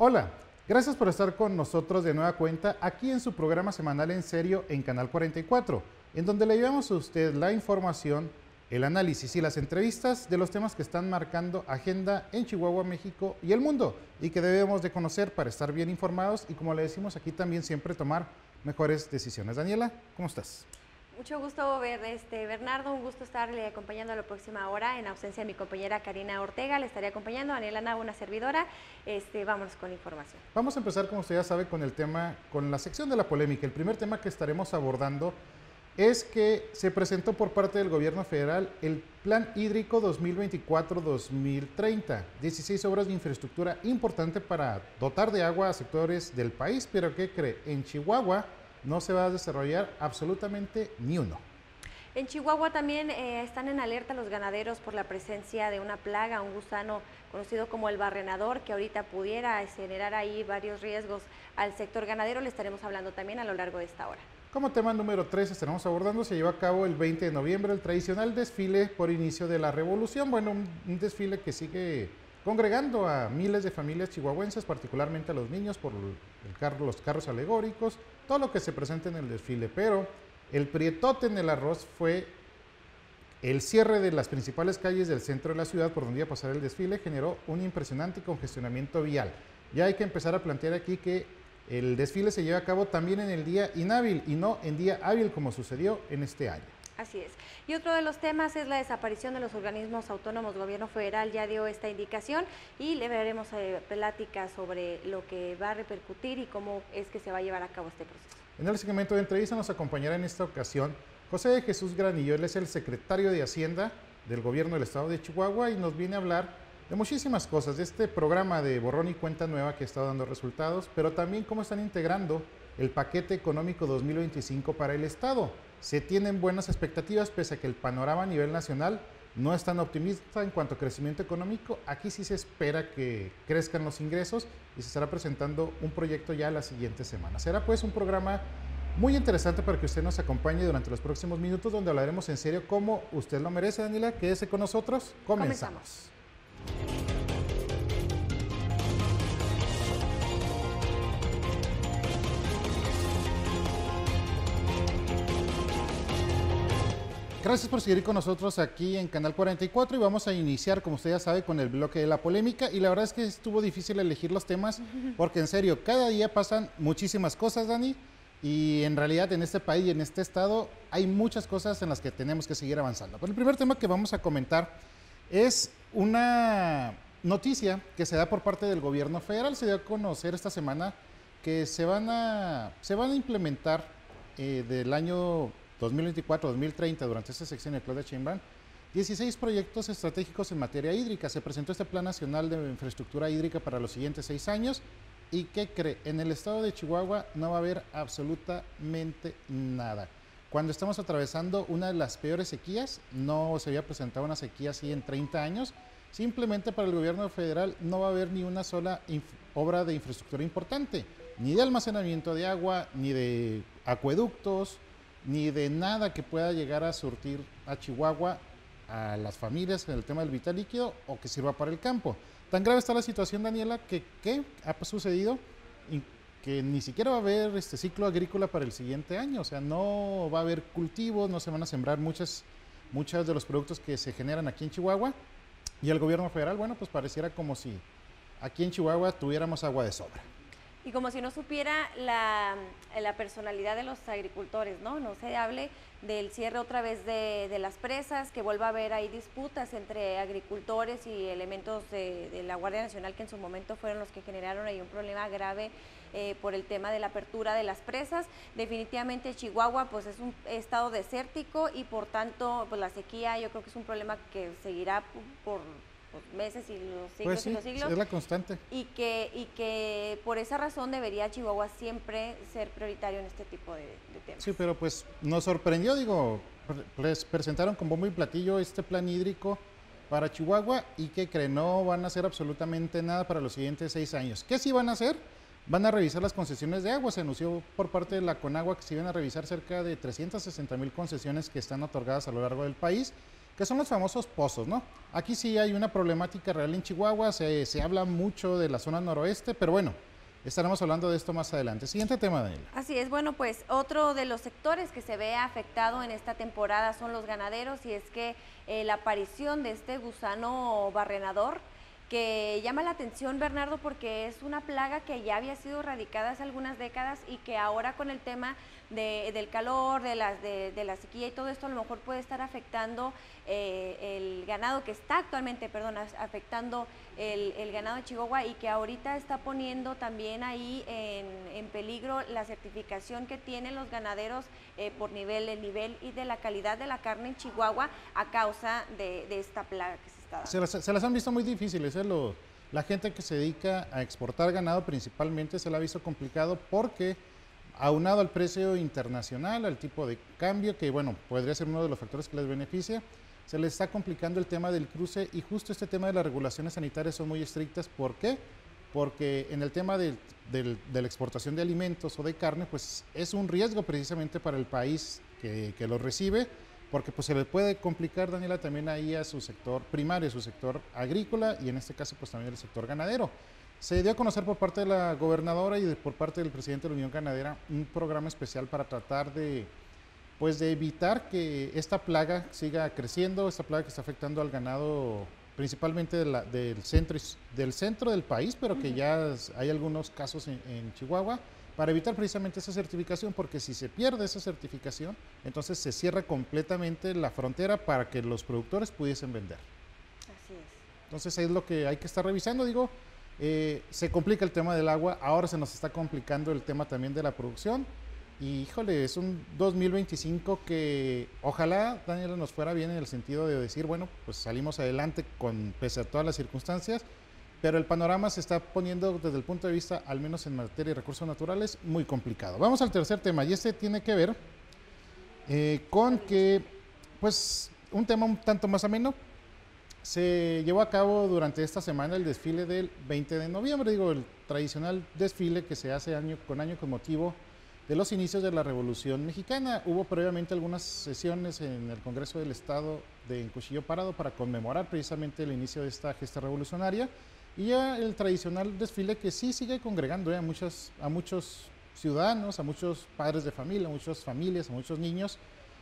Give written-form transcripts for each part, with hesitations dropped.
Hola, gracias por estar con nosotros de nueva cuenta aquí en su programa semanal En Serio en Canal 44, en donde le llevamos a usted la información, el análisis y las entrevistas de los temas que están marcando agenda en Chihuahua, México y el mundo y que debemos de conocer para estar bien informados y, como le decimos aquí, también siempre tomar mejores decisiones. Daniela, ¿cómo estás? Mucho gusto Bernardo, un gusto estarle acompañando a la próxima hora. En ausencia de mi compañera Karina Ortega, le estaré acompañando. Daniela Nava, una servidora. Vámonos con información. Vamos a empezar, como usted ya sabe, con el tema, con la sección de la polémica. El primer tema que estaremos abordando es que se presentó por parte del gobierno federal el Plan Hídrico 2024-2030. 16 obras de infraestructura importante para dotar de agua a sectores del país, pero ¿qué cree? En Chihuahua no se va a desarrollar absolutamente ni uno. En Chihuahua también están en alerta los ganaderos por la presencia de una plaga, un gusano conocido como el barrenador, que ahorita pudiera generar ahí varios riesgos al sector ganadero. Le estaremos hablando también a lo largo de esta hora. Como tema número 3 estaremos abordando, se llevó a cabo el 20 de noviembre el tradicional desfile por inicio de la revolución. Bueno, un desfile que sigue congregando a miles de familias chihuahuenses, particularmente a los niños, por los carros alegóricos, todo lo que se presenta en el desfile. Pero el prietote en el arroz fue el cierre de las principales calles del centro de la ciudad por donde iba a pasar el desfile, generó un impresionante congestionamiento vial. Ya hay que empezar a plantear aquí que el desfile se lleva a cabo también en el día inhábil y no en día hábil como sucedió en este año. Así es. Y otro de los temas es la desaparición de los organismos autónomos. El gobierno federal ya dio esta indicación y le veremos pláticas sobre lo que va a repercutir y cómo es que se va a llevar a cabo este proceso. En el segmento de entrevista nos acompañará en esta ocasión José de Jesús Granillo. Él es el secretario de Hacienda del gobierno del estado de Chihuahua y nos viene a hablar de muchísimas cosas, de este programa de borrón y cuenta nueva que está dando resultados, pero también cómo están integrando el paquete económico 2025 para el estado. Se tienen buenas expectativas pese a que el panorama a nivel nacional no es tan optimista en cuanto a crecimiento económico. Aquí sí se espera que crezcan los ingresos y se estará presentando un proyecto ya la siguiente semana. Será pues un programa muy interesante para que usted nos acompañe durante los próximos minutos, donde hablaremos en serio como usted lo merece. Daniela, quédese con nosotros. Comenzamos. Gracias por seguir con nosotros aquí en Canal 44 y vamos a iniciar, como usted ya sabe, con el bloque de la polémica. Y la verdad es que estuvo difícil elegir los temas porque, en serio, cada día pasan muchísimas cosas, Dani, y en realidad en este país y en este estado hay muchas cosas en las que tenemos que seguir avanzando. Pero el primer tema que vamos a comentar es una noticia que se da por parte del gobierno federal. Se dio a conocer esta semana que se van a implementar del año 2024-2030, durante esta sección de Claudia Sheinbaum, 16 proyectos estratégicos en materia hídrica. Se presentó este Plan Nacional de Infraestructura Hídrica para los siguientes 6 años. ¿Y qué cree? En el estado de Chihuahua no va a haber absolutamente nada. Cuando estamos atravesando una de las peores sequías, no se había presentado una sequía así en 30 años, simplemente para el gobierno federal no va a haber ni una sola obra de infraestructura importante, ni de almacenamiento de agua, ni de acueductos, ni de nada que pueda llegar a surtir a Chihuahua, a las familias en el tema del vital líquido o que sirva para el campo. Tan grave está la situación, Daniela, que ¿qué ha sucedido? Que ni siquiera va a haber este ciclo agrícola para el siguiente año. O sea, no va a haber cultivos, no se van a sembrar muchos de los productos que se generan aquí en Chihuahua. Y el gobierno federal, bueno, pues pareciera como si aquí en Chihuahua tuviéramos agua de sobra. Y como si no supiera la personalidad de los agricultores, ¿no? No se hable del cierre otra vez de las presas, que vuelva a haber ahí disputas entre agricultores y elementos de la Guardia Nacional, que en su momento fueron los que generaron ahí un problema grave por el tema de la apertura de las presas. Definitivamente Chihuahua pues es un estado desértico y por tanto pues la sequía yo creo que es un problema que seguirá por meses y los siglos pues sí, y los siglos. Es la constante. Y que por esa razón debería Chihuahua siempre ser prioritario en este tipo de temas. Sí, pero pues nos sorprendió, digo, les presentaron con bombo y platillo este plan hídrico para Chihuahua y ¿qué creen? No van a hacer absolutamente nada para los siguientes 6 años. ¿Qué sí van a hacer? Van a revisar las concesiones de agua. Se anunció por parte de la Conagua que se iban a revisar cerca de 360,000 concesiones que están otorgadas a lo largo del país que son los famosos pozos, ¿no? Aquí sí hay una problemática real en Chihuahua, se habla mucho de la zona noroeste, pero bueno, estaremos hablando de esto más adelante. Siguiente tema, Daniel. Así es, bueno, pues otro de los sectores que se ve afectado en esta temporada son los ganaderos, y es que la aparición de este gusano barrenador, que llama la atención, Bernardo, porque es una plaga que ya había sido erradicada hace algunas décadas y que ahora con el tema del calor, de la sequía y todo esto, a lo mejor puede estar afectando el ganado que está actualmente, perdón, afectando el ganado de Chihuahua, y que ahorita está poniendo también ahí en peligro la certificación que tienen los ganaderos por el nivel y de la calidad de la carne en Chihuahua a causa de esta plaga que se está dando. Se las han visto muy difíciles, ¿eh? La gente que se dedica a exportar ganado principalmente se la ha visto complicado porque, aunado al precio internacional, al tipo de cambio, que bueno, podría ser uno de los factores que les beneficia, se les está complicando el tema del cruce, y justo este tema de las regulaciones sanitarias son muy estrictas. ¿Por qué? Porque en el tema de la exportación de alimentos o de carne, pues es un riesgo precisamente para el país que lo recibe, porque pues se le puede complicar, Daniela, también ahí a su sector primario, su sector agrícola, y en este caso pues también el sector ganadero. Se dio a conocer por parte de la gobernadora y por parte del presidente de la Unión Ganadera un programa especial para tratar de evitar que esta plaga siga creciendo, esta plaga que está afectando al ganado principalmente del centro del país, pero que ya hay algunos casos en Chihuahua, para evitar precisamente esa certificación, porque si se pierde esa certificación, entonces se cierra completamente la frontera para que los productores pudiesen vender. Así es. Entonces es lo que hay que estar revisando, digo. Se complica el tema del agua, ahora se nos está complicando el tema también de la producción, y híjole, es un 2025 que ojalá, Daniela, nos fuera bien en el sentido de decir, bueno, pues salimos adelante pese a todas las circunstancias, pero el panorama se está poniendo desde el punto de vista, al menos en materia de recursos naturales, muy complicado. Vamos al tercer tema, y este tiene que ver con que, pues, un tema un tanto más ameno. Se llevó a cabo durante esta semana el desfile del 20 de noviembre, digo, el tradicional desfile que se hace año con motivo de los inicios de la Revolución Mexicana. Hubo previamente algunas sesiones en el Congreso del Estado en Cuchillo Parado para conmemorar precisamente el inicio de esta gesta revolucionaria, y ya el tradicional desfile que sí sigue congregando a muchos ciudadanos, a muchos padres de familia, a muchas familias, a muchos niños,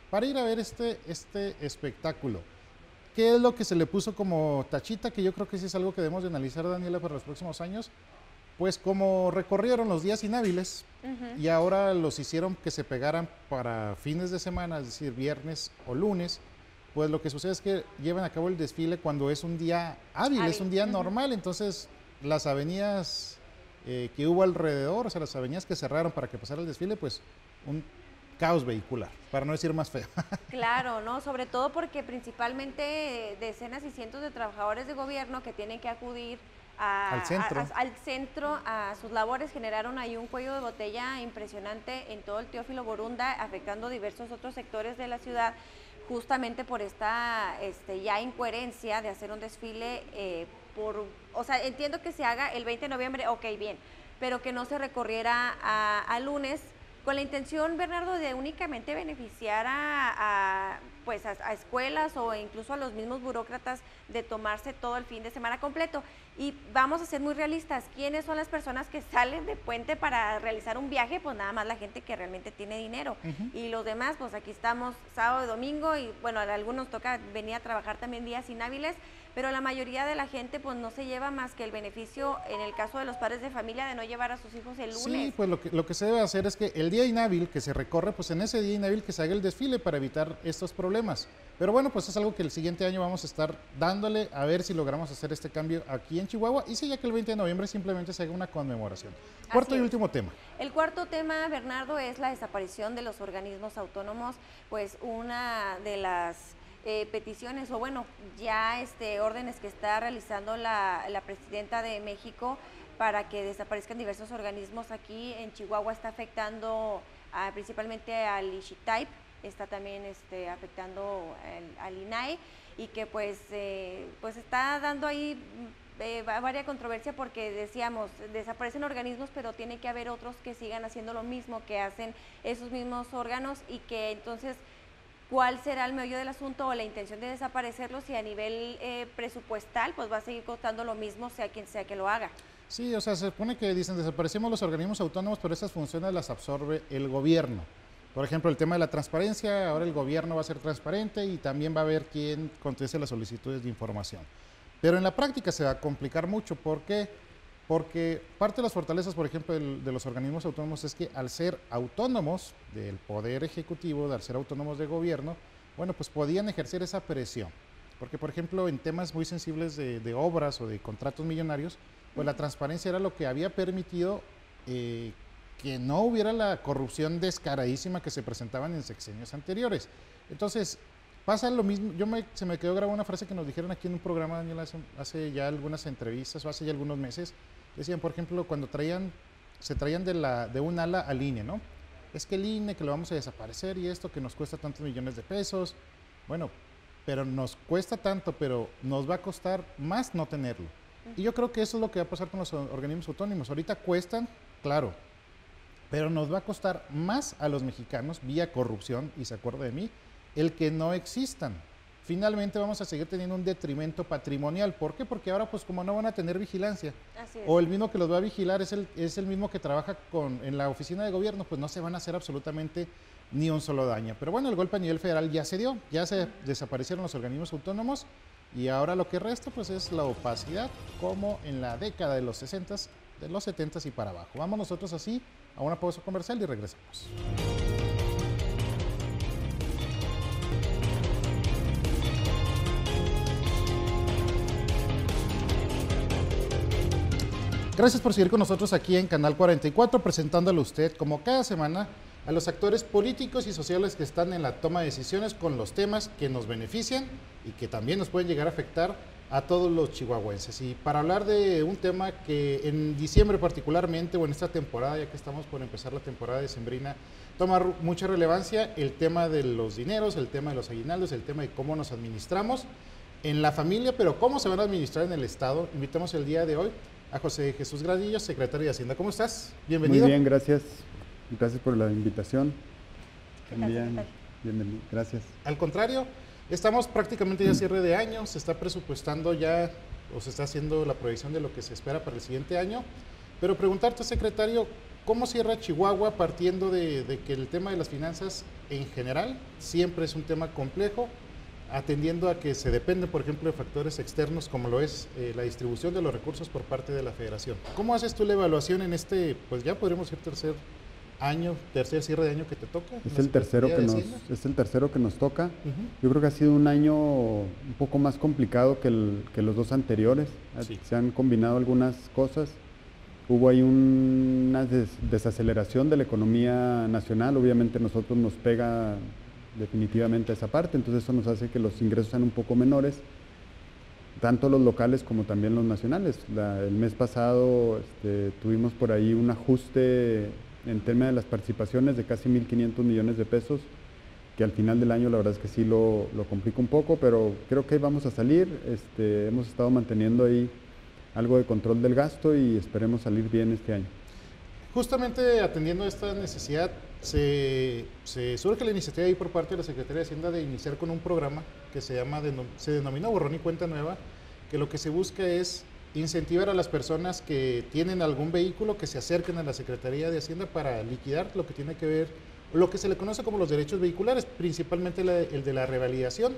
para ir a ver este espectáculo. ¿Qué es lo que se le puso como tachita? Que yo creo que sí es algo que debemos de analizar, Daniela, para los próximos años. Pues como recorrieron los días inhábiles y ahora los hicieron que se pegaran para fines de semana, es decir, viernes o lunes, pues lo que sucede es que llevan a cabo el desfile cuando es un día hábil, es un día normal. Entonces las avenidas que hubo alrededor, o sea, las avenidas que cerraron para que pasara el desfile, pues un caos vehicular, para no decir más feo. Claro, ¿no? Sobre todo porque principalmente decenas y cientos de trabajadores de gobierno que tienen que acudir al centro a sus labores, generaron ahí un cuello de botella impresionante en todo el Teófilo Borunda, afectando diversos otros sectores de la ciudad, justamente por esta ya incoherencia de hacer un desfile o sea, entiendo que se haga el 20 de noviembre, ok, bien, pero que no se recorriera a lunes, con la intención, Bernardo, de únicamente beneficiar a escuelas o incluso a los mismos burócratas de tomarse todo el fin de semana completo. Y vamos a ser muy realistas, ¿quiénes son las personas que salen de puente para realizar un viaje? Pues nada más la gente que realmente tiene dinero. Y los demás, pues aquí estamos sábado y domingo, y bueno, a algunos toca venir a trabajar también días inhábiles, pero la mayoría de la gente pues no se lleva más que el beneficio, en el caso de los padres de familia, de no llevar a sus hijos el lunes. Sí, pues lo que se debe hacer es que el día inhábil que se recorre, pues en ese día inhábil que se haga el desfile para evitar estos problemas. Pero bueno, pues es algo que el siguiente año vamos a estar dándole a ver si logramos hacer este cambio aquí en Chihuahua, y si ya que el 20 de noviembre simplemente se haga una conmemoración. Cuarto y último tema. El cuarto tema, Bernardo, es la desaparición de los organismos autónomos, pues una de las peticiones, o bueno, ya órdenes que está realizando la presidenta de México para que desaparezcan diversos organismos aquí en Chihuahua, está afectando principalmente al IXITAIP, está también afectando al INAI, y que pues está dando ahí varias controversia, porque decíamos, desaparecen organismos, pero tiene que haber otros que sigan haciendo lo mismo que hacen esos mismos órganos, y que entonces cuál será el meollo del asunto o la intención de desaparecerlos, y a nivel presupuestal pues va a seguir costando lo mismo sea quien sea que lo haga. Sí, o sea, se supone que dicen desaparecemos los organismos autónomos, pero esas funciones las absorbe el gobierno. Por ejemplo, el tema de la transparencia, ahora el gobierno va a ser transparente y también va a ver quién conteste las solicitudes de información. Pero en la práctica se va a complicar mucho. ¿Por qué? Porque parte de las fortalezas, por ejemplo, de los organismos autónomos es que al ser autónomos del Poder Ejecutivo, al ser autónomos de gobierno, bueno, pues podían ejercer esa presión. Porque, por ejemplo, en temas muy sensibles de obras o de contratos millonarios, pues la transparencia era lo que había permitido que no hubiera la corrupción descaradísima que se presentaban en sexenios anteriores. Entonces, pasa lo mismo. Se me quedó grabada una frase que nos dijeron aquí en un programa, Daniel, hace ya algunas entrevistas o hace ya algunos meses. Decían, por ejemplo, cuando se traían de un ala al INE, ¿no? Es que el INE, que lo vamos a desaparecer y esto que nos cuesta tantos millones de pesos. Bueno, pero nos cuesta tanto, pero nos va a costar más no tenerlo. Y yo creo que eso es lo que va a pasar con los organismos autónomos. Ahorita cuestan, claro, pero nos va a costar más a los mexicanos, vía corrupción, y se acuerda de mí, el que no existan. Finalmente vamos a seguir teniendo un detrimento patrimonial. ¿Por qué? Porque ahora, pues como no van a tener vigilancia, o el mismo que los va a vigilar es el mismo que trabaja en la oficina de gobierno, pues no se van a hacer absolutamente ni un solo daño. Pero bueno, el golpe a nivel federal ya se dio, ya se desaparecieron los organismos autónomos, y ahora lo que resta pues es la opacidad, como en la década de los 60s, de los 70s y para abajo. Vamos nosotros así a una pausa comercial y regresamos. Gracias por seguir con nosotros aquí en Canal 44, presentándole a usted, como cada semana, a los actores políticos y sociales que están en la toma de decisiones con los temas que nos benefician y que también nos pueden llegar a afectar a todos los chihuahuenses. Y para hablar de un tema que en diciembre particularmente, o en esta temporada, ya que estamos por empezar la temporada decembrina, toma mucha relevancia el tema de los dineros, el tema de los aguinaldos, el tema de cómo nos administramos en la familia, pero cómo se van a administrar en el Estado. Invitamos el día de hoy a José Jesús Gradillo, secretario de Hacienda. ¿Cómo estás? Bienvenido. Muy bien, gracias. Gracias por la invitación. Bien, bienvenido. Gracias. Al contrario, estamos prácticamente ya a cierre de año, se está presupuestando ya, o se está haciendo la proyección de lo que se espera para el siguiente año. Pero preguntarte, secretario, ¿cómo cierra Chihuahua partiendo de que el tema de las finanzas en general siempre es un tema complejo, atendiendo a que se depende, por ejemplo, de factores externos como lo es la distribución de los recursos por parte de la Federación? ¿Cómo haces tú la evaluación en este, pues ya podríamos decir tercer cierre de año que te toca? Es el tercero que nos toca. Yo creo que ha sido un año un poco más complicado que los dos anteriores. Sí. Se han combinado algunas cosas. Hubo ahí una desaceleración de la economía nacional. Obviamente nosotros nos pega definitivamente esa parte, entonces eso nos hace que los ingresos sean un poco menores, tanto los locales como también los nacionales. El mes pasado tuvimos por ahí un ajuste en tema de las participaciones de casi 1.500 millones de pesos, que al final del año la verdad es que sí lo complica un poco, pero creo que vamos a salir. Hemos estado manteniendo ahí algo de control del gasto y esperemos salir bien este año. Justamente atendiendo a esta necesidad, se surge la iniciativa ahí por parte de la Secretaría de Hacienda de iniciar con un programa que se denomina Borrón y Cuenta Nueva, que lo que se busca es incentivar a las personas que tienen algún vehículo que se acerquen a la Secretaría de Hacienda para liquidar lo que tiene que ver, lo que se le conoce como los derechos vehiculares, principalmente el de la revalidación,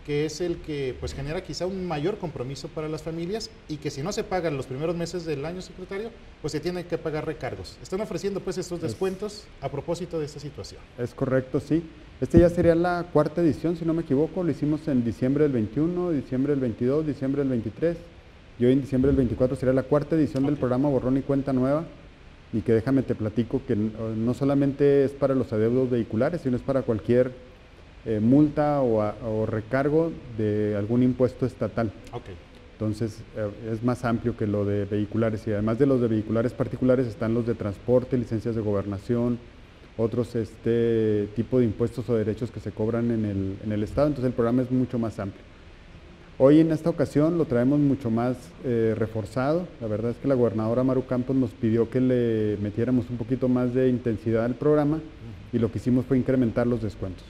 que es el que pues genera quizá un mayor compromiso para las familias, y que si no se pagan los primeros meses del año, secretario, pues se tienen que pagar recargos. Están ofreciendo pues estos descuentos a propósito de esta situación. Es correcto, sí. Ya sería la cuarta edición, si no me equivoco. Lo hicimos en diciembre del 21, diciembre del 22, diciembre del 23. Y hoy en diciembre del 24 sería la cuarta edición del programa Borrón y Cuenta Nueva. Y que déjame te platico que no solamente es para los adeudos vehiculares, sino es para cualquier multa o recargo de algún impuesto estatal. Okay. Entonces es más amplio que lo de vehiculares, y además de los de vehiculares particulares están los de transporte, licencias de gobernación, otros tipo de impuestos o derechos que se cobran en el Estado. Entonces el programa es mucho más amplio. Hoy en esta ocasión lo traemos mucho más reforzado. La verdad es que la gobernadora Maru Campos nos pidió que le metiéramos un poquito más de intensidad al programa, y lo que hicimos fue incrementar los descuentos.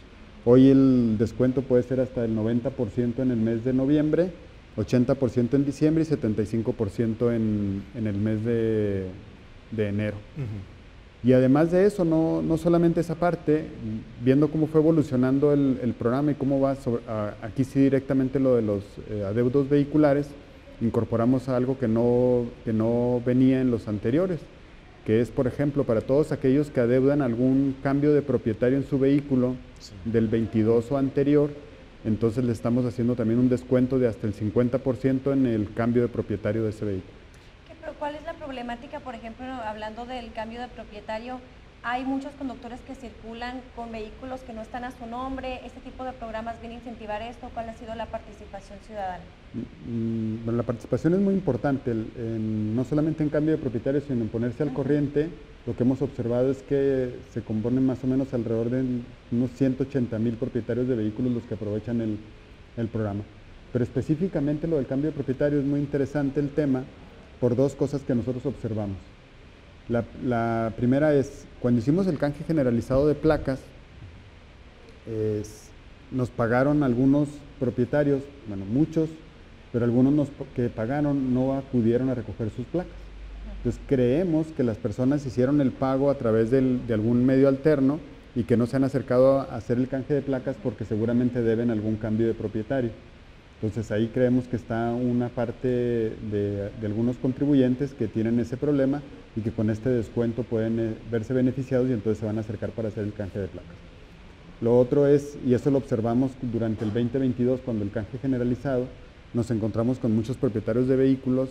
Hoy el descuento puede ser hasta el 90% en el mes de noviembre, 80% en diciembre y 75% en el mes de enero. Y además de eso, no solamente esa parte, viendo cómo fue evolucionando el programa y cómo va, aquí sí directamente lo de los adeudos vehiculares, incorporamos algo que no venía en los anteriores, que es, por ejemplo, para todos aquellos que adeudan algún cambio de propietario en su vehículo del 22 o anterior, entonces le estamos haciendo también un descuento de hasta el 50% en el cambio de propietario de ese vehículo. Pero ¿cuál es la problemática, por ejemplo, hablando del cambio de propietario? Hay muchos conductores que circulan con vehículos que no están a su nombre. ¿Este tipo de programas viene a incentivar esto? ¿Cuál ha sido la participación ciudadana? Bueno, la participación es muy importante, no solamente en cambio de propietario, sino en ponerse al corriente. Lo que hemos observado es que se componen más o menos alrededor de unos 180,000 propietarios de vehículos los que aprovechan el programa. Pero específicamente lo del cambio de propietario es muy interesante el tema por dos cosas que nosotros observamos. La primera es, cuando hicimos el canje generalizado de placas, nos pagaron algunos propietarios, bueno, muchos, pero algunos que pagaron no acudieron a recoger sus placas. Entonces creemos que las personas hicieron el pago a través de algún medio alterno y que no se han acercado a hacer el canje de placas porque seguramente deben algún cambio de propietario. Entonces ahí creemos que está una parte de algunos contribuyentes que tienen ese problema y que con este descuento pueden verse beneficiados y entonces se van a acercar para hacer el canje de placas. Lo otro es, y eso lo observamos durante el 2022 cuando el canje generalizado, nos encontramos con muchos propietarios de vehículos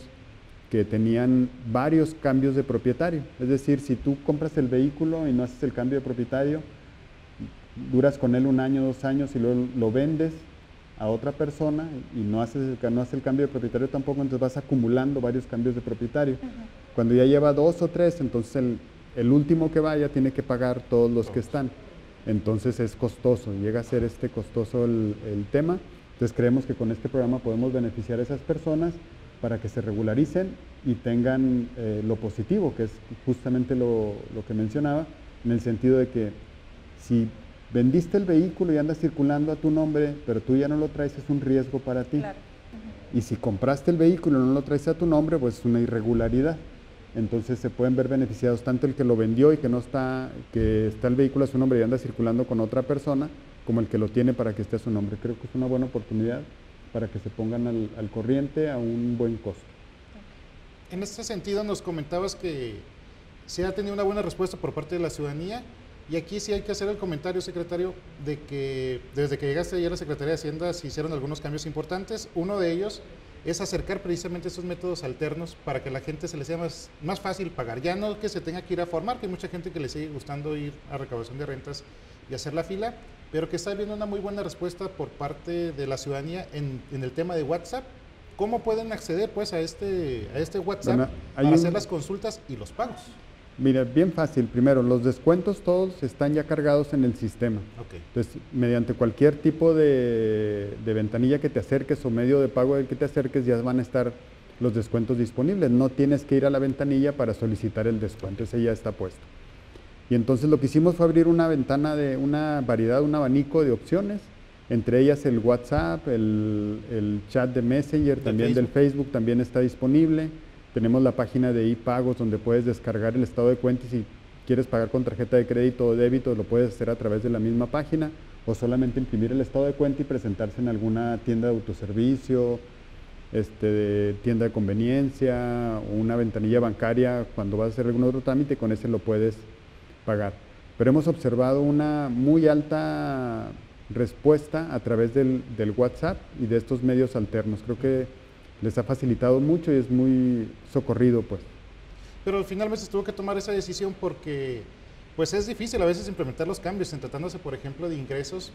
que tenían varios cambios de propietario. Es decir, si tú compras el vehículo y no haces el cambio de propietario, duras con él 1 año, 2 años y luego lo vendes a otra persona y no hace el cambio de propietario tampoco, entonces vas acumulando varios cambios de propietario. Cuando ya lleva 2 o 3, entonces el último que vaya tiene que pagar todos los que están. Entonces es costoso, llega a ser costoso el tema. Entonces creemos que con este programa podemos beneficiar a esas personas para que se regularicen y tengan lo positivo, que es justamente lo que mencionaba, en el sentido de que si vendiste el vehículo y andas circulando a tu nombre, pero tú ya no lo traes, es un riesgo para ti. Claro. Y si compraste el vehículo y no lo traes a tu nombre, pues es una irregularidad. Entonces se pueden ver beneficiados tanto el que lo vendió y que está el vehículo a su nombre y anda circulando con otra persona, como el que lo tiene para que esté a su nombre. Creo que es una buena oportunidad para que se pongan al corriente a un buen costo. En este sentido nos comentabas que se ha tenido una buena respuesta por parte de la ciudadanía. Y aquí sí hay que hacer el comentario, secretario, de que desde que llegaste ayer a la Secretaría de Hacienda se hicieron algunos cambios importantes. Uno de ellos es acercar precisamente estos métodos alternos para que a la gente se les sea más fácil pagar. Ya no que se tenga que ir a formar, que hay mucha gente que le sigue gustando ir a recaudación de rentas y hacer la fila, pero que está habiendo una muy buena respuesta por parte de la ciudadanía en el tema de WhatsApp. ¿Cómo pueden acceder pues a este WhatsApp para hacer las consultas y los pagos? Mira, bien fácil. Primero, los descuentos todos están ya cargados en el sistema. Okay. Entonces, mediante cualquier tipo de ventanilla que te acerques o medio de pago del que te acerques, ya van a estar los descuentos disponibles. No tienes que ir a la ventanilla para solicitar el descuento, ese ya está puesto. Y entonces lo que hicimos fue abrir una ventana de una variedad, un abanico de opciones, entre ellas el WhatsApp, el chat de Messenger, también del Facebook también está disponible. Tenemos la página de iPagos donde puedes descargar el estado de cuenta y si quieres pagar con tarjeta de crédito o débito lo puedes hacer a través de la misma página o solamente imprimir el estado de cuenta y presentarse en alguna tienda de autoservicio, tienda de conveniencia o una ventanilla bancaria cuando vas a hacer algún otro trámite, con ese lo puedes pagar. Pero hemos observado una muy alta respuesta a través del WhatsApp y de estos medios alternos. Creo que les ha facilitado mucho y es muy socorrido, pues. Pero finalmente se tuvo que tomar esa decisión porque pues es difícil a veces implementar los cambios en tratándose, por ejemplo, de ingresos.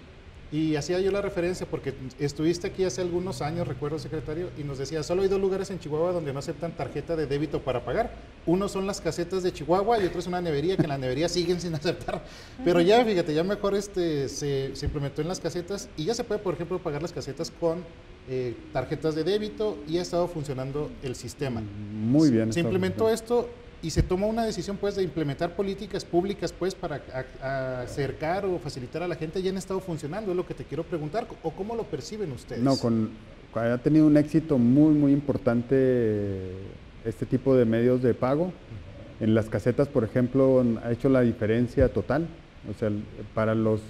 Y hacía yo la referencia porque estuviste aquí hace algunos años, recuerdo, secretario, y nos decía, solo hay 2 lugares en Chihuahua donde no aceptan tarjeta de débito para pagar. Uno son las casetas de Chihuahua y otro es una nevería, que en la nevería siguen sin aceptar. Pero ya, fíjate, ya mejor se implementó en las casetas y ya se puede, por ejemplo, pagar las casetas con tarjetas de débito y ha estado funcionando el sistema. Muy bien. Se implementó esto y se toma una decisión pues de implementar políticas públicas pues para acercar o facilitar a la gente, ya han estado funcionando, es lo que te quiero preguntar, o cómo lo perciben ustedes. No, ha tenido un éxito muy, muy importante este tipo de medios de pago. En las casetas, por ejemplo, ha hecho la diferencia total. O sea, para los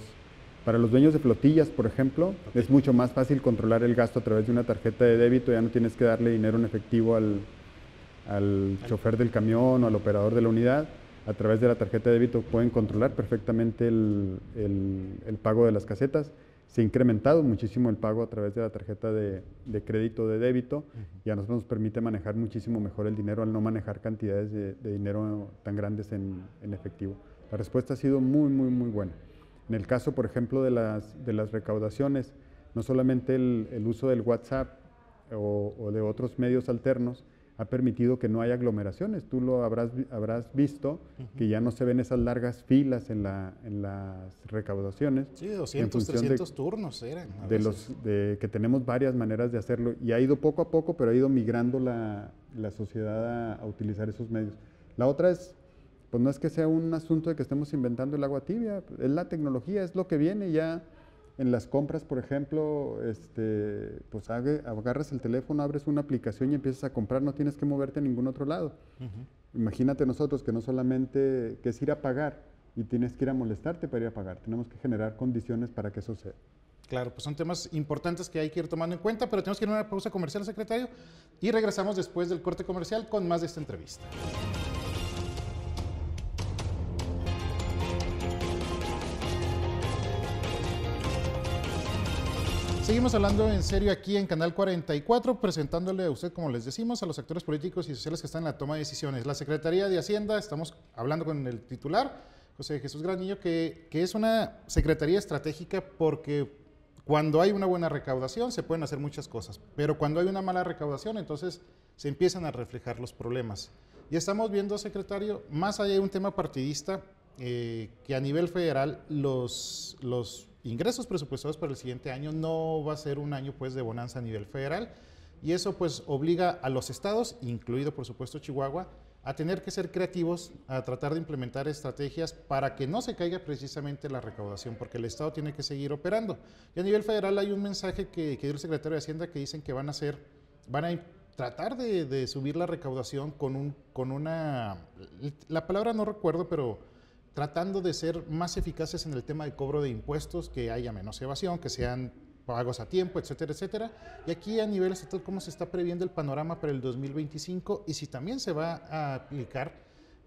dueños de flotillas, por ejemplo, es mucho más fácil controlar el gasto a través de una tarjeta de débito, ya no tienes que darle dinero en efectivo al chofer del camión o al operador de la unidad. A través de la tarjeta de débito pueden controlar perfectamente el pago de las casetas. Se ha incrementado muchísimo el pago a través de la tarjeta de crédito o de débito, y a nosotros nos permite manejar muchísimo mejor el dinero al no manejar cantidades de dinero tan grandes en efectivo. La respuesta ha sido muy, muy, muy buena. En el caso, por ejemplo, de las recaudaciones, no solamente el uso del WhatsApp o de otros medios alternos ha permitido que no haya aglomeraciones. Tú lo habrás visto, que ya no se ven esas largas filas en las recaudaciones. Sí, 200, 300 turnos eran. Que tenemos varias maneras de hacerlo, y ha ido poco a poco, pero ha ido migrando la sociedad a utilizar esos medios. La otra es, pues no es que sea un asunto de que estemos inventando el agua tibia, es la tecnología, es lo que viene ya. En las compras, por ejemplo, pues agarras el teléfono, abres una aplicación y empiezas a comprar, no tienes que moverte a ningún otro lado. Imagínate nosotros que no solamente que es ir a pagar y tienes que ir a molestarte para ir a pagar, tenemos que generar condiciones para que eso sea. Claro, pues son temas importantes que hay que ir tomando en cuenta, pero tenemos que ir a una pausa comercial, secretario, y regresamos después del corte comercial con más de esta entrevista. Seguimos hablando en serio aquí en Canal 44, presentándole a usted, como les decimos, a los actores políticos y sociales que están en la toma de decisiones. La Secretaría de Hacienda, estamos hablando con el titular, José Jesús Granillo, que es una secretaría estratégica porque cuando hay una buena recaudación se pueden hacer muchas cosas, pero cuando hay una mala recaudación, entonces se empiezan a reflejar los problemas. Y estamos viendo, secretario, más allá de un tema partidista, que a nivel federal los ingresos presupuestados para el siguiente año no va a ser un año pues de bonanza a nivel federal, y eso pues obliga a los estados, incluido por supuesto Chihuahua, a tener que ser creativos, a tratar de implementar estrategias para que no se caiga precisamente la recaudación, porque el estado tiene que seguir operando. Y a nivel federal hay un mensaje que dio el secretario de Hacienda que dicen que van a tratar de subir la recaudación con una, la palabra no recuerdo, pero tratando de ser más eficaces en el tema de cobro de impuestos, que haya menos evasión, que sean pagos a tiempo, etcétera, etcétera. Y aquí a nivel estatal, ¿cómo se está previendo el panorama para el 2025? Y si también se va a aplicar,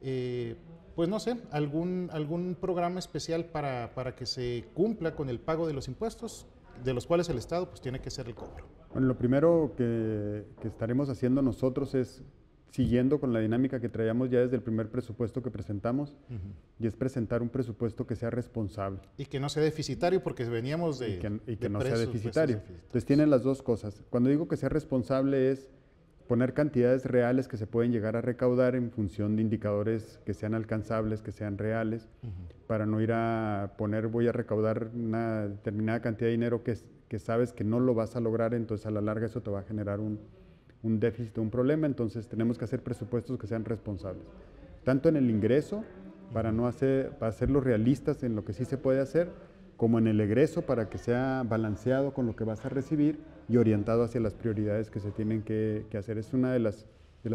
pues no sé, algún programa especial para que se cumpla con el pago de los impuestos, de los cuales el Estado pues tiene que hacer el cobro. Bueno, lo primero que estaremos haciendo nosotros es, siguiendo con la dinámica que traíamos ya desde el primer presupuesto que presentamos, y es presentar un presupuesto que sea responsable. Y que no sea deficitario, porque veníamos de... Y que no sea deficitario. Entonces tienen las dos cosas. Cuando digo que sea responsable es poner cantidades reales que se pueden llegar a recaudar en función de indicadores que sean alcanzables, que sean reales, para no ir a poner, voy a recaudar una determinada cantidad de dinero que sabes que no lo vas a lograr, entonces a la larga eso te va a generar un déficit, un problema. Entonces tenemos que hacer presupuestos que sean responsables, tanto en el ingreso, para hacerlos realistas en lo que sí se puede hacer, como en el egreso, para que sea balanceado con lo que vas a recibir y orientado hacia las prioridades que se tienen que hacer. Es una de las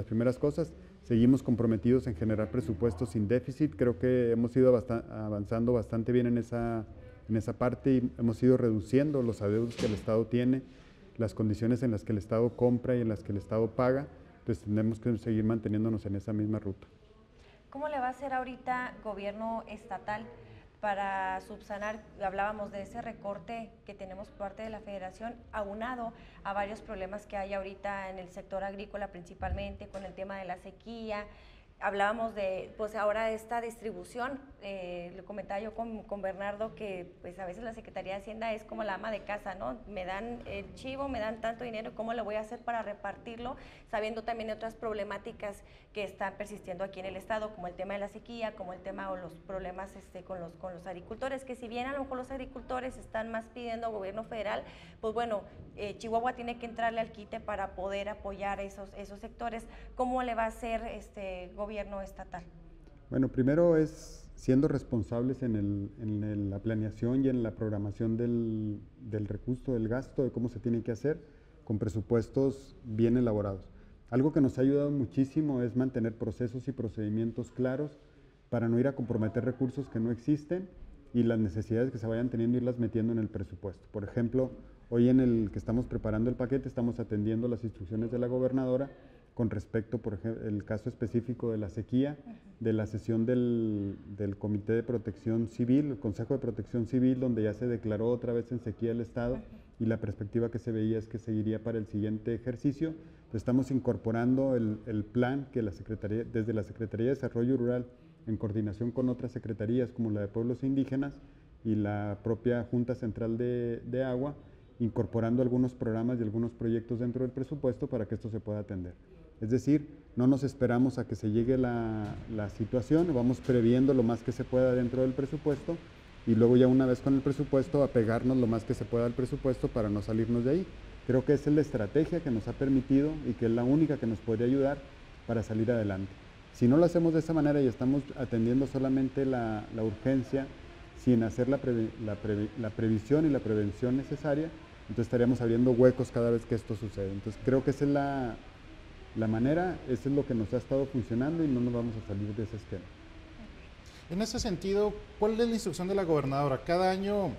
primeras cosas. Seguimos comprometidos en generar presupuestos sin déficit. Creo que hemos ido avanzando bastante bien en esa parte, y hemos ido reduciendo los adeudos que el Estado tiene, las condiciones en las que el Estado compra y en las que el Estado paga. Entonces tenemos que seguir manteniéndonos en esa misma ruta. ¿Cómo le va a hacer ahorita gobierno estatal para subsanar? Hablábamos de ese recorte que tenemos por parte de la Federación, aunado a varios problemas que hay ahorita en el sector agrícola, principalmente con el tema de la sequía. Hablábamos de, pues ahora esta distribución, le comentaba yo con Bernardo que pues a veces la Secretaría de Hacienda es como la ama de casa, ¿no? Me dan el chivo, me dan tanto dinero, ¿cómo le voy a hacer para repartirlo? Sabiendo también de otras problemáticas que están persistiendo aquí en el Estado, como el tema de la sequía, como el tema o los problemas con los agricultores, que si bien a lo mejor los agricultores están más pidiendo al gobierno federal, pues bueno, Chihuahua tiene que entrarle al quite para poder apoyar esos sectores. ¿Cómo le va a hacer gobierno gobierno estatal? Bueno, primero es siendo responsables la planeación y en la programación del recurso, del gasto, de cómo se tiene que hacer, con presupuestos bien elaborados. Algo que nos ha ayudado muchísimo es mantener procesos y procedimientos claros para no ir a comprometer recursos que no existen y las necesidades que se vayan teniendo, irlas metiendo en el presupuesto. Por ejemplo, hoy en el que estamos preparando el paquete, estamos atendiendo las instrucciones de la gobernadora con respecto, por ejemplo, el caso específico de la sequía, de la sesión del Comité de Protección Civil, el Consejo de Protección Civil, donde ya se declaró otra vez en sequía el Estado y la perspectiva que se veía es que seguiría para el siguiente ejercicio. Pues estamos incorporando el plan que desde la Secretaría de Desarrollo Rural, en coordinación con otras secretarías como la de Pueblos Indígenas y la propia Junta Central de Agua, incorporando algunos programas y algunos proyectos dentro del presupuesto para que esto se pueda atender. Es decir, no nos esperamos a que se llegue la situación, vamos previendo lo más que se pueda dentro del presupuesto y luego ya una vez con el presupuesto apegarnos lo más que se pueda al presupuesto para no salirnos de ahí. Creo que esa es la estrategia que nos ha permitido y que es la única que nos podría ayudar para salir adelante. Si no lo hacemos de esa manera y estamos atendiendo solamente la urgencia sin hacer la previsión y la prevención necesaria, entonces estaríamos abriendo huecos cada vez que esto sucede. Entonces creo que esa es la manera, eso es lo que nos ha estado funcionando y no nos vamos a salir de ese esquema. En ese sentido, ¿cuál es la instrucción de la gobernadora? Cada año,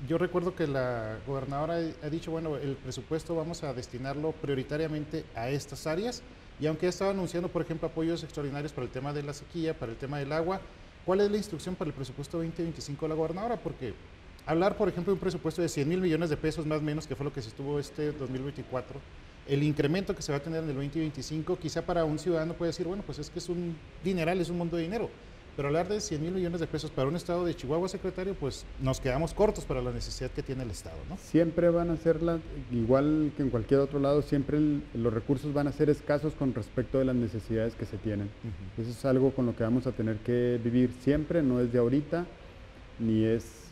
yo recuerdo que la gobernadora ha dicho, bueno, el presupuesto vamos a destinarlo prioritariamente a estas áreas, y aunque ha estado anunciando, por ejemplo, apoyos extraordinarios para el tema de la sequía, para el tema del agua, ¿cuál es la instrucción para el presupuesto 2025 de la gobernadora? Porque hablar, por ejemplo, de un presupuesto de 100 mil millones de pesos más o menos, que fue lo que se estuvo este 2024, el incremento que se va a tener en el 2025, quizá para un ciudadano puede decir, bueno, pues es que es un dineral, es un monto de dinero, pero hablar de 100 mil millones de pesos para un estado de Chihuahua, secretario, pues nos quedamos cortos para la necesidad que tiene el estado, ¿no? Siempre van a ser, igual que en cualquier otro lado, siempre los recursos van a ser escasos con respecto de las necesidades que se tienen. Eso es algo con lo que vamos a tener que vivir siempre, no es de ahorita, ni es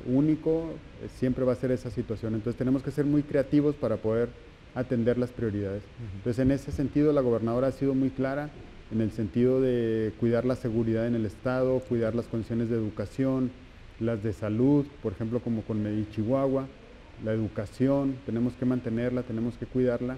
único, siempre va a ser esa situación. Entonces tenemos que ser muy creativos para poder atender las prioridades. Entonces en ese sentido la gobernadora ha sido muy clara en el sentido de cuidar la seguridad en el estado, cuidar las condiciones de educación, las de salud, por ejemplo como con Medi Chihuahua, la educación, tenemos que mantenerla, tenemos que cuidarla,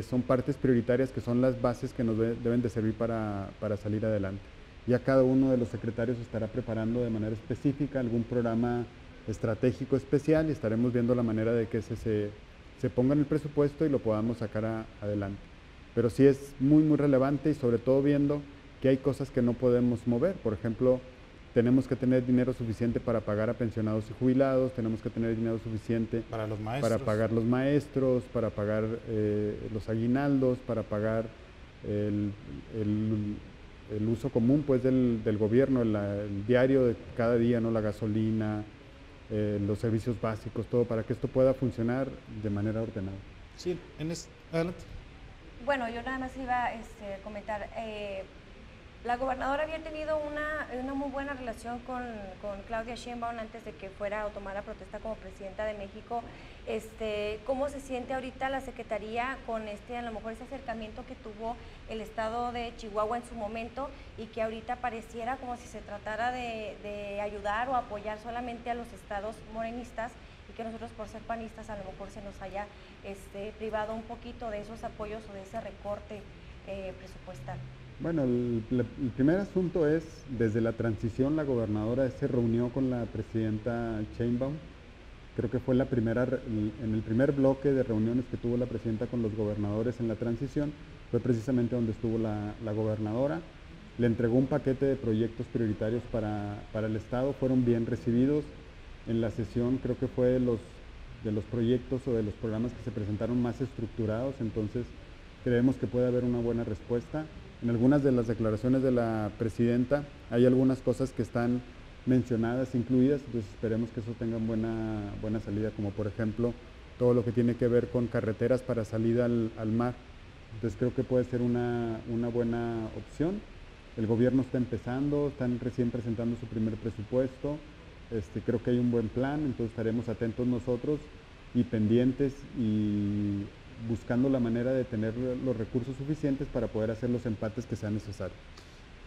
son partes prioritarias que son las bases que nos deben de servir para salir adelante. Ya cada uno de los secretarios estará preparando de manera específica algún programa estratégico especial y estaremos viendo la manera de que se ponga en el presupuesto y lo podamos sacar adelante. Pero sí es muy, muy relevante y sobre todo viendo que hay cosas que no podemos mover. Por ejemplo, tenemos que tener dinero suficiente para pagar a pensionados y jubilados, tenemos que tener dinero suficiente para los maestros, para pagar los maestros, para pagar los aguinaldos, para pagar el uso común pues, del gobierno, el diario de cada día, ¿no? La gasolina, los servicios básicos, todo, para que esto pueda funcionar de manera ordenada. Sí, adelante. Bueno, yo nada más iba a comentar, la gobernadora había tenido una muy buena relación con Claudia Sheinbaum antes de que fuera a tomar la protesta como presidenta de México. ¿Cómo se siente ahorita la Secretaría con a lo mejor ese acercamiento que tuvo el estado de Chihuahua en su momento y que ahorita pareciera como si se tratara de ayudar o apoyar solamente a los estados morenistas y que nosotros por ser panistas a lo mejor se nos haya privado un poquito de esos apoyos o de ese recorte presupuestal? Bueno, el primer asunto es, desde la transición la gobernadora se reunió con la presidenta Sheinbaum. Creo que fue en el primer bloque de reuniones que tuvo la presidenta con los gobernadores en la transición, fue precisamente donde estuvo la gobernadora. Le entregó un paquete de proyectos prioritarios para el estado, fueron bien recibidos. En la sesión creo que fue de los proyectos o de los programas que se presentaron más estructurados, entonces creemos que puede haber una buena respuesta. En algunas de las declaraciones de la presidenta hay algunas cosas que están mencionadas, incluidas, entonces esperemos que eso tenga buena salida, como por ejemplo todo lo que tiene que ver con carreteras para salida al mar. Entonces creo que puede ser una buena opción. El gobierno está empezando, están recién presentando su primer presupuesto. Creo que hay un buen plan, entonces estaremos atentos nosotros y pendientes y buscando la manera de tener los recursos suficientes para poder hacer los empates que sean necesarios.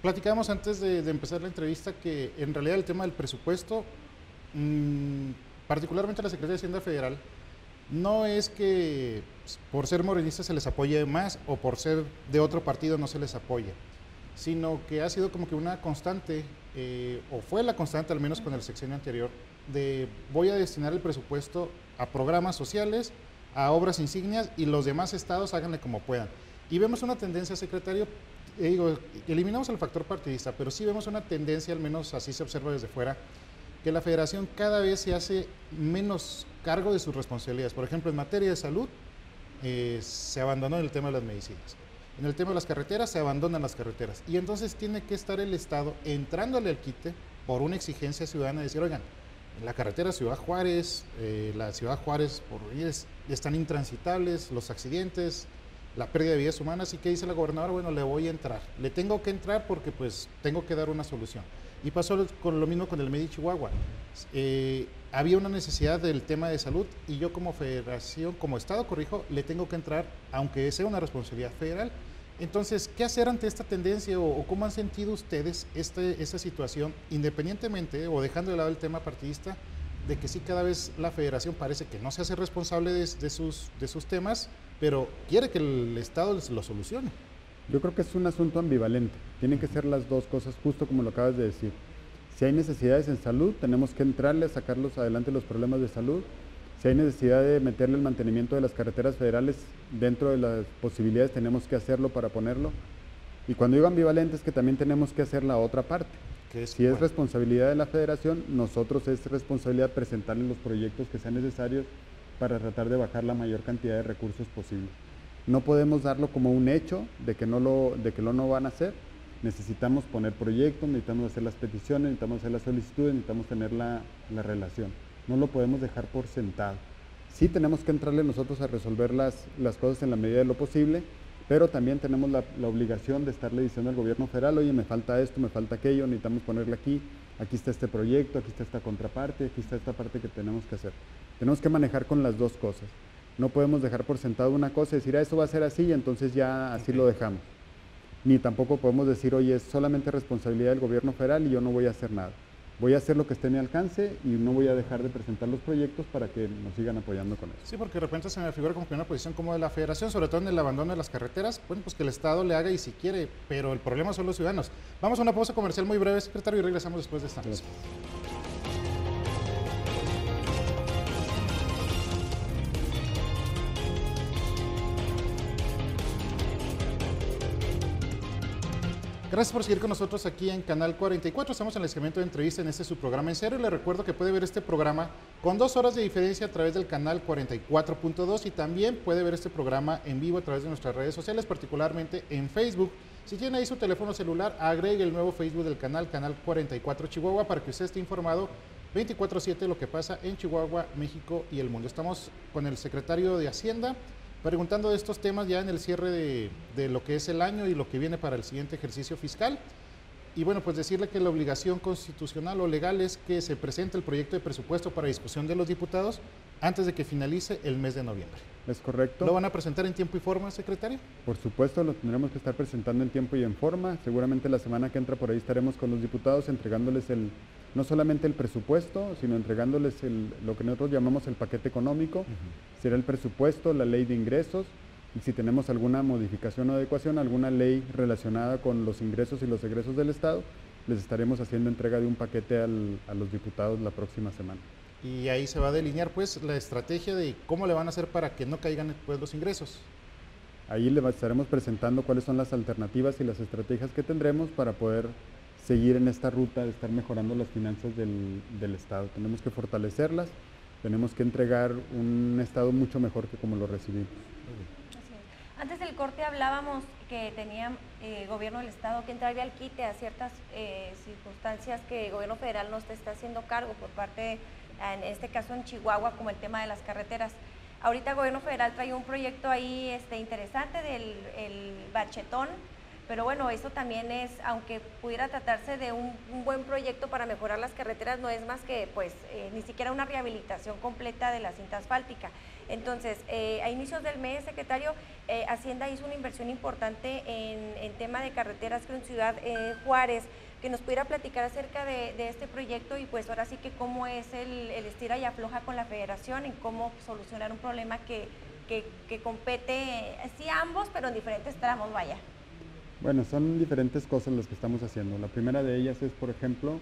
Platicábamos antes de empezar la entrevista que en realidad el tema del presupuesto, particularmente la Secretaría de Hacienda Federal, no es que por ser morenistas se les apoye más o por ser de otro partido no se les apoye, sino que ha sido como que una constante, o fue la constante al menos con el sexenio anterior, de voy a destinar el presupuesto a programas sociales, a obras insignias y los demás estados háganle como puedan. Y vemos una tendencia, secretario, digo, eliminamos el factor partidista, pero sí vemos una tendencia, al menos así se observa desde fuera, que la federación cada vez se hace menos cargo de sus responsabilidades. Por ejemplo, en materia de salud, se abandonó el tema de las medicinas. En el tema de las carreteras, se abandonan las carreteras. Y entonces tiene que estar el Estado entrándole al quite por una exigencia ciudadana de decir, oigan, en la carretera Ciudad Juárez, por están intransitables, los accidentes, la pérdida de vidas humanas. ¿Y qué dice la gobernadora? Bueno, le voy a entrar. Le tengo que entrar porque pues tengo que dar una solución. Y pasó con lo mismo con el Medi Chihuahua. Había una necesidad del tema de salud y yo como federación, como Estado, le tengo que entrar, aunque sea una responsabilidad federal. Entonces, ¿qué hacer ante esta tendencia o cómo han sentido ustedes esta situación, independientemente o dejando de lado el tema partidista, de que sí cada vez la federación parece que no se hace responsable de sus temas, pero quiere que el Estado lo solucione? Yo creo que es un asunto ambivalente, tienen que ser las dos cosas, justo como lo acabas de decir. Si hay necesidades en salud, tenemos que entrarle a sacarlos adelante los problemas de salud. Si hay necesidad de meterle el mantenimiento de las carreteras federales, dentro de las posibilidades tenemos que hacerlo para ponerlo. Y cuando digo ambivalente es que también tenemos que hacer la otra parte. Si es responsabilidad de la federación, nosotros es responsabilidad presentarle los proyectos que sean necesarios para tratar de bajar la mayor cantidad de recursos posible. No podemos darlo como un hecho de que no lo van a hacer. Necesitamos poner proyectos, necesitamos hacer las peticiones, necesitamos hacer las solicitudes, necesitamos tener la relación. No lo podemos dejar por sentado. Sí tenemos que entrarle nosotros a resolver las cosas en la medida de lo posible, pero también tenemos la obligación de estarle diciendo al gobierno federal, oye, me falta esto, me falta aquello, necesitamos ponerle aquí está este proyecto, aquí está esta contraparte, aquí está esta parte que tenemos que hacer. Tenemos que manejar con las dos cosas. No podemos dejar por sentado una cosa y decir, eso va a ser así y entonces ya así lo dejamos. Ni tampoco podemos decir, oye, es solamente responsabilidad del gobierno federal y yo no voy a hacer nada. Voy a hacer lo que esté a mi alcance y no voy a dejar de presentar los proyectos para que nos sigan apoyando con eso. Sí, porque de repente se me figura como que una posición como de la federación, sobre todo en el abandono de las carreteras, bueno, pues que el Estado le haga y si quiere, pero el problema son los ciudadanos. Vamos a una pausa comercial muy breve, secretario, y regresamos después de esta pausa. Gracias por seguir con nosotros aquí en Canal 44. Estamos en el segmento de entrevista en su programa En Serio. Le recuerdo que puede ver este programa con 2 horas de diferencia a través del canal 44.2 y también puede ver este programa en vivo a través de nuestras redes sociales, particularmente en Facebook. Si tiene ahí su teléfono celular, agregue el nuevo Facebook del canal 44 Chihuahua, para que usted esté informado 24/7 de lo que pasa en Chihuahua, México y el mundo. Estamos con el secretario de Hacienda, preguntando de estos temas ya en el cierre de lo que es el año y lo que viene para el siguiente ejercicio fiscal. Y bueno, pues decirle que la obligación constitucional o legal es que se presente el proyecto de presupuesto para discusión de los diputados antes de que finalice el mes de noviembre. Es correcto. ¿Lo van a presentar en tiempo y forma, secretario? Por supuesto, lo tendremos que estar presentando en tiempo y en forma. Seguramente la semana que entra por ahí estaremos con los diputados entregándoles no solamente el presupuesto, sino entregándoles lo que nosotros llamamos el paquete económico. Será el presupuesto, la ley de ingresos, y si tenemos alguna modificación o adecuación, alguna ley relacionada con los ingresos y los egresos del Estado, les estaremos haciendo entrega de un paquete a los diputados la próxima semana. Y ahí se va a delinear pues la estrategia de cómo le van a hacer para que no caigan pues los ingresos. Ahí le estaremos presentando cuáles son las alternativas y las estrategias que tendremos para poder seguir en esta ruta de estar mejorando las finanzas del Estado. Tenemos que fortalecerlas, tenemos que entregar un Estado mucho mejor que como lo recibimos. Antes del corte hablábamos que tenía gobierno del Estado que entrarle al quite a ciertas circunstancias que el gobierno federal no se está haciendo cargo por parte, en este caso en Chihuahua, como el tema de las carreteras. Ahorita el gobierno federal trae un proyecto ahí interesante del bachetón, pero bueno, eso también es, aunque pudiera tratarse de un buen proyecto para mejorar las carreteras, no es más que pues ni siquiera una rehabilitación completa de la cinta asfáltica. Entonces, a inicios del mes, secretario, Hacienda hizo una inversión importante en tema de carreteras en Ciudad Juárez, que nos pudiera platicar acerca de este proyecto y pues ahora sí que cómo es el estira y afloja con la federación en cómo solucionar un problema que compete, sí a ambos, pero en diferentes tramos, vaya. Bueno, son diferentes cosas las que estamos haciendo. La primera de ellas es, por ejemplo,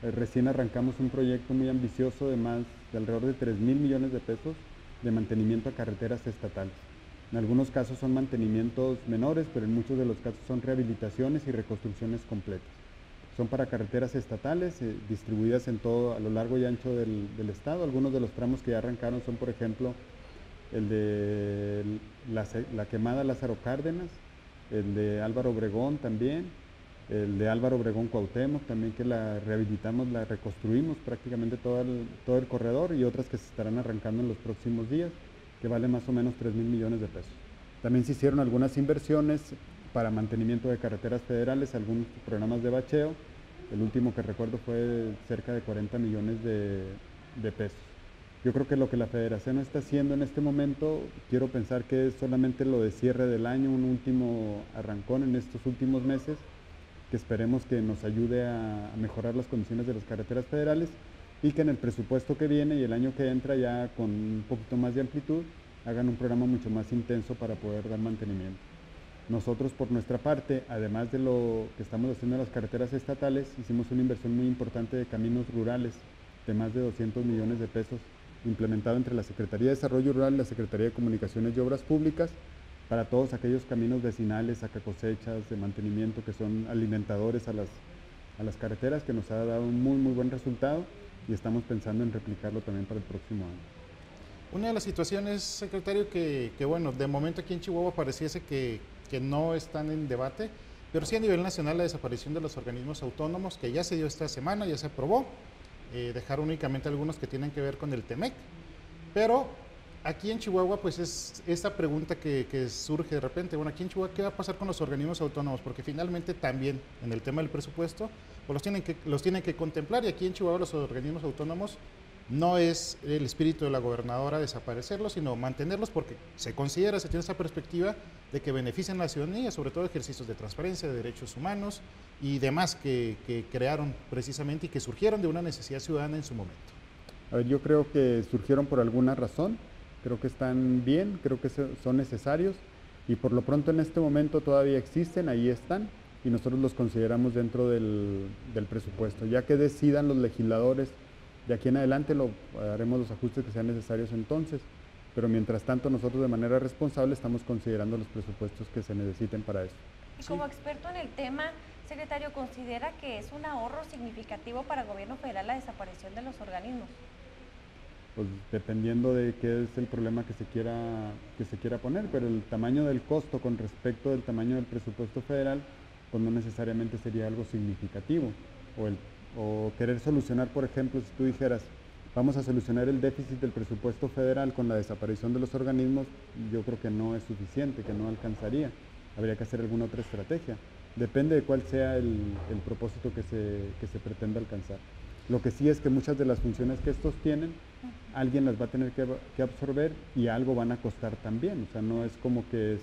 recién arrancamos un proyecto muy ambicioso de alrededor de 3,000 millones de pesos de mantenimiento a carreteras estatales. En algunos casos son mantenimientos menores, pero en muchos de los casos son rehabilitaciones y reconstrucciones completas. Son para carreteras estatales distribuidas en todo, a lo largo y ancho del estado. Algunos de los tramos que ya arrancaron son, por ejemplo, el de la quemada Lázaro Cárdenas, el de Álvaro Obregón también, el de Álvaro Obregón Cuauhtémoc también, que la rehabilitamos, la reconstruimos prácticamente todo el corredor, y otras que se estarán arrancando en los próximos días, que valen más o menos 3,000 millones de pesos. También se hicieron algunas inversiones para mantenimiento de carreteras federales, algunos programas de bacheo. El último que recuerdo fue cerca de 40 millones de pesos. Yo creo que lo que la Federación está haciendo en este momento, quiero pensar que es solamente lo de cierre del año, un último arrancón en estos últimos meses, que esperemos que nos ayude a mejorar las condiciones de las carreteras federales, y que en el presupuesto que viene y el año que entra, ya con un poquito más de amplitud, hagan un programa mucho más intenso para poder dar mantenimiento. Nosotros, por nuestra parte, además de lo que estamos haciendo en las carreteras estatales, hicimos una inversión muy importante de caminos rurales de más de 200 millones de pesos, implementado entre la Secretaría de Desarrollo Rural y la Secretaría de Comunicaciones y Obras Públicas, para todos aquellos caminos vecinales, sacacosechas, de mantenimiento, que son alimentadores a las carreteras, que nos ha dado un muy buen resultado, y estamos pensando en replicarlo también para el próximo año. Una de las situaciones, secretario, que bueno, de momento aquí en Chihuahua pareciese que no están en debate, pero sí a nivel nacional, la desaparición de los organismos autónomos, que ya se dio esta semana, ya se aprobó, dejar únicamente algunos que tienen que ver con el TEMEC, pero aquí en Chihuahua pues es esta pregunta que surge de repente, bueno, aquí en Chihuahua, ¿qué va a pasar con los organismos autónomos? Porque finalmente también en el tema del presupuesto, pues los tienen que contemplar, y aquí en Chihuahua los organismos autónomos no es el espíritu de la gobernadora desaparecerlos, sino mantenerlos, porque se tiene esa perspectiva de que benefician a la ciudadanía, sobre todo ejercicios de transparencia, de derechos humanos y demás que crearon precisamente y que surgieron de una necesidad ciudadana en su momento. A ver, yo creo que surgieron por alguna razón, creo que están bien, creo que son necesarios, y por lo pronto en este momento todavía existen, ahí están, y nosotros los consideramos dentro del presupuesto. Ya que decidan los legisladores, de aquí en adelante haremos los ajustes que sean necesarios entonces, pero mientras tanto nosotros de manera responsable estamos considerando los presupuestos que se necesiten para eso. Y como experto en el tema, secretario, ¿considera que es un ahorro significativo para el gobierno federal la desaparición de los organismos? Pues dependiendo de qué es el problema que se quiera poner, pero el tamaño del costo con respecto del tamaño del presupuesto federal, pues no necesariamente sería algo significativo. O querer solucionar, por ejemplo, si tú dijeras, vamos a solucionar el déficit del presupuesto federal con la desaparición de los organismos, yo creo que no es suficiente, que no alcanzaría. Habría que hacer alguna otra estrategia. Depende de cuál sea el propósito que se pretenda alcanzar. Lo que sí es que muchas de las funciones que estos tienen, alguien las va a tener que absorber, y algo van a costar también. O sea, no es como que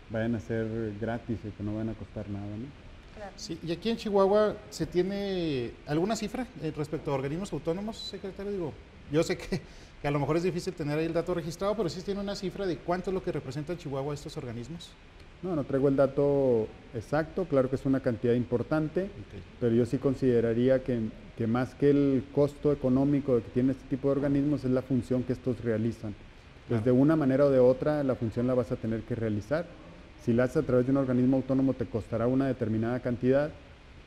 vayan a ser gratis y que no van a costar nada, ¿no? Sí, y aquí en Chihuahua se tiene alguna cifra respecto a organismos autónomos, secretario. Digo, yo sé que a lo mejor es difícil tener ahí el dato registrado, pero sí tiene una cifra de cuánto es lo que representa en Chihuahua estos organismos. No traigo el dato exacto, claro que es una cantidad importante, pero yo sí consideraría que más que el costo económico que tiene este tipo de organismos es la función que estos realizan. Pues de una manera o de otra la función la vas a tener que realizar. Si la haces a través de un organismo autónomo te costará una determinada cantidad.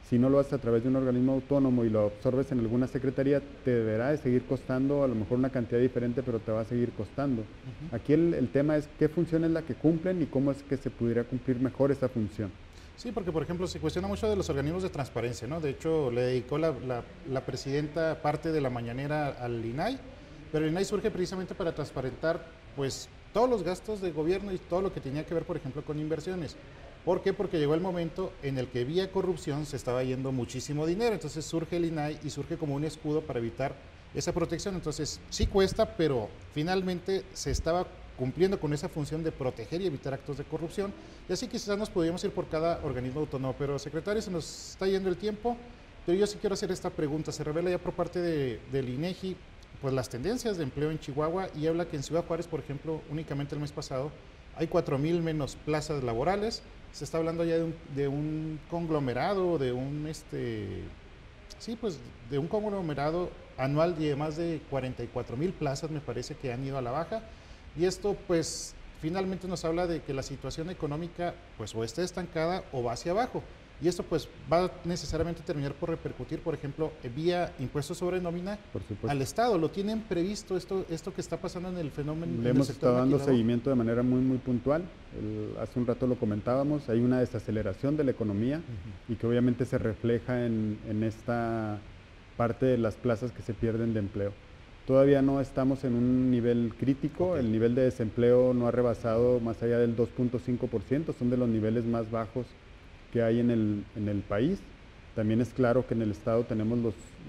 Si no lo haces a través de un organismo autónomo y lo absorbes en alguna secretaría, te deberá de seguir costando a lo mejor una cantidad diferente, pero te va a seguir costando. Aquí el tema es qué función es la que cumplen y cómo es que se pudiera cumplir mejor esa función. Sí, porque por ejemplo se cuestiona mucho de los organismos de transparencia, ¿no? De hecho le dedicó la presidenta parte de la mañanera al INAI, pero el INAI surge precisamente para transparentar pues todos los gastos de gobierno y todo lo que tenía que ver, por ejemplo, con inversiones. ¿Por qué? Porque llegó el momento en el que vía corrupción se estaba yendo muchísimo dinero, entonces surge el INAI y surge como un escudo para evitar esa protección. Entonces, sí cuesta, pero finalmente se estaba cumpliendo con esa función de proteger y evitar actos de corrupción. Y así quizás nos podríamos ir por cada organismo autónomo. Pero, secretario, se nos está yendo el tiempo. Pero yo sí quiero hacer esta pregunta. Se revela ya por parte del INEGI pues las tendencias de empleo en Chihuahua y habla que en Ciudad Juárez, por ejemplo, únicamente el mes pasado hay 4,000 menos plazas laborales. Se está hablando ya de un conglomerado, de un de un conglomerado anual de más de 44,000 plazas, me parece que han ido a la baja. Y esto pues finalmente nos habla de que la situación económica pues o está estancada o va hacia abajo. Y esto pues va necesariamente a terminar por repercutir, por ejemplo, vía impuestos sobre nómina al Estado. ¿Lo tienen previsto esto que está pasando en el fenómeno? Le hemos estado dando seguimiento de manera muy, muy puntual. Hace un rato lo comentábamos, hay una desaceleración de la economía y que obviamente se refleja en esta parte de las plazas que se pierden de empleo. Todavía no estamos en un nivel crítico, el nivel de desempleo no ha rebasado más allá del 2.5%, son de los niveles más bajos que hay en el país. También es claro que en el estado tenemos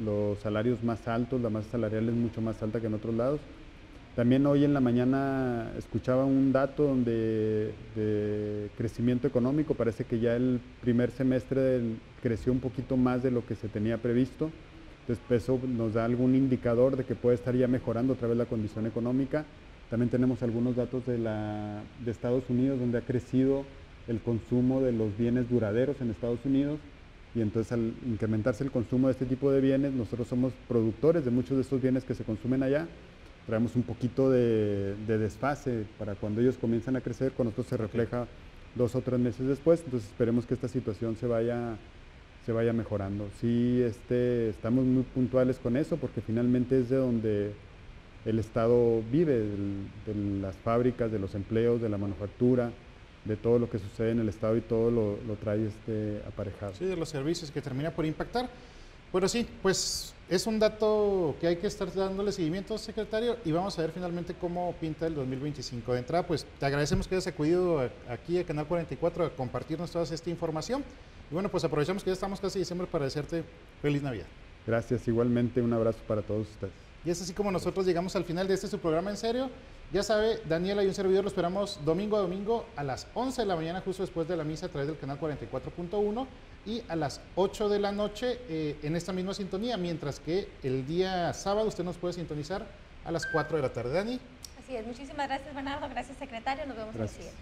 los salarios más altos, la masa salarial es mucho más alta que en otros lados. También hoy en la mañana escuchaba un dato de crecimiento económico, parece que ya el primer semestre creció un poquito más de lo que se tenía previsto, entonces eso nos da algún indicador de que puede estar ya mejorando otra vez la condición económica. También tenemos algunos datos de Estados Unidos donde ha crecido el consumo de los bienes duraderos en Estados Unidos y entonces al incrementarse el consumo de este tipo de bienes, nosotros somos productores de muchos de estos bienes que se consumen allá, traemos un poquito de desfase para cuando ellos comienzan a crecer, con nosotros se refleja 2 o 3 meses después, entonces esperemos que esta situación se vaya mejorando. Sí, estamos muy puntuales con eso porque finalmente es de donde el Estado vive, de las fábricas, de los empleos, de la manufactura, de todo lo que sucede en el Estado y todo lo trae aparejado. Sí, de los servicios que termina por impactar. Bueno, sí, pues es un dato que hay que estar dándole seguimiento, secretario, y vamos a ver finalmente cómo pinta el 2025. De entrada, pues te agradecemos que hayas acudido aquí a Canal 44 a compartirnos toda esta información. Y bueno, pues aprovechamos que ya estamos casi en diciembre para desearte feliz Navidad. Gracias, igualmente un abrazo para todos ustedes. Y es así como nosotros llegamos al final de su programa En Serio. Ya sabe, Daniela y un servidor lo esperamos domingo a domingo a las 11 de la mañana, justo después de la misa a través del canal 44.1 y a las 8 de la noche en esta misma sintonía, mientras que el día sábado usted nos puede sintonizar a las 4 de la tarde. Dani. Así es, muchísimas gracias Bernardo, gracias secretario, nos vemos el siguiente.